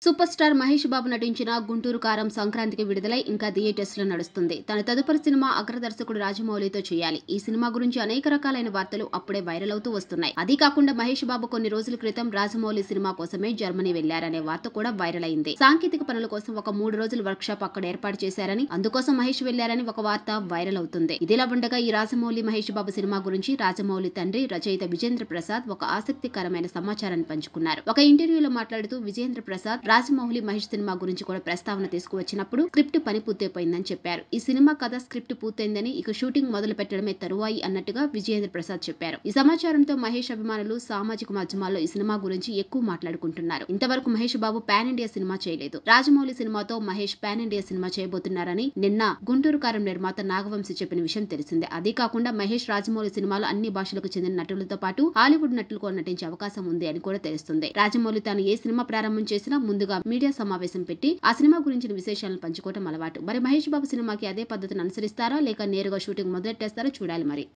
Super star Mahesh Babu నటించిన 'గుంటూరు కారం' సంక్రాంతికి విడుదలై ఇంకా థియేటర్స్లో నడుస్తుంది. తన తదుపరి సినిమా అగ్రదర్శకుడు రాజమౌళితో చేయాలి. ఈ సినిమా గురించి అనేక రకాలైన వార్తలు అప్పుడే వైరల్ అవుతూ వస్తున్నాయి. అదీ కాకుండా మహేష్ బాబు కొన్ని రోజుల క్రితం రాజమౌళి సినిమా కోసమే జర్మనీ వెళ్లారనే వార్త కూడా వైరల్ అయింది. సాంకేతిక పనుల కోసం ఒక 3 రోజుల వర్క్ షాప్ అక్కడ ఏర్పాటు చేశారని, అందుకోసం మహేష్ వెళ్లారని ఒక వార్త వైరల్ అవుతుంది. ఇదిలా ఉండగా ఈ రాజమౌళి మహేష్ బాబు సినిమా గురించి రాజమౌళి తండ్రి రచయిత విజేంద్ర ప్రసాద్ ఒక ఆసక్తికరమైన సమాచారాన్ని పంచుకున్నారు. ఒక ఇంటర్వ్యూలో మాట్లాడుతూ విజేంద్ర ప్రసాద్ రాజమౌళి మహేష్ సినిమా గురించి కూడా ప్రస్తావన తీసుకువచ్చినప్పుడు స్క్రిప్ట్ పని పూర్తయిపోయిందని చెప్పారు. ఈ సినిమా కథ స్క్రిప్ట్ పూర్తయిందని, ఇక షూటింగ్ మొదలు పెట్టడమే తరువాయి అన్నట్టుగా విజయేంద్ర ప్రసాద్ చెప్పారు. ఈ సమాచారంతో మహేష్ అభిమానులు సామాజిక మాధ్యమాల్లో ఈ సినిమా గురించి ఎక్కువ మాట్లాడుకుంటున్నారు. ఇంతవరకు Mahesh Babu pan India cinema చేయలేదు. రాజమౌళి సినిమాతో మహేష్ పాన్ ఇండియా సినిమా చేయబోతున్నారని నిన్న గుంటూరు కారం నిర్మాత నాగవంశి చెప్పిన విషయం తెలిసిందే. అదే కాకుండా మహేష్ రాజమౌళి సినిమాలో అన్ని భాషలకు చెందిన నటులతో పాటు హాలీవుడ్ నటులు కూడా నటించే అవకాశం ఉంది అని కూడా తెలుస్తుంది. రాజమౌళి తాను ఏ సినిమా ప్రారంభం చేసినా ముందుగా మీడియా సమావేశం పెట్టి ఆ సినిమా గురించిన విశేషాలను పంచుకోవడం అలవాటు. మరి మహేష్ బాబు సినిమాకి అదే పద్ధతిని అనుసరిస్తారా లేక నేరుగా షూటింగ్ మొదలెట్టేస్తారో చూడాలి మరి.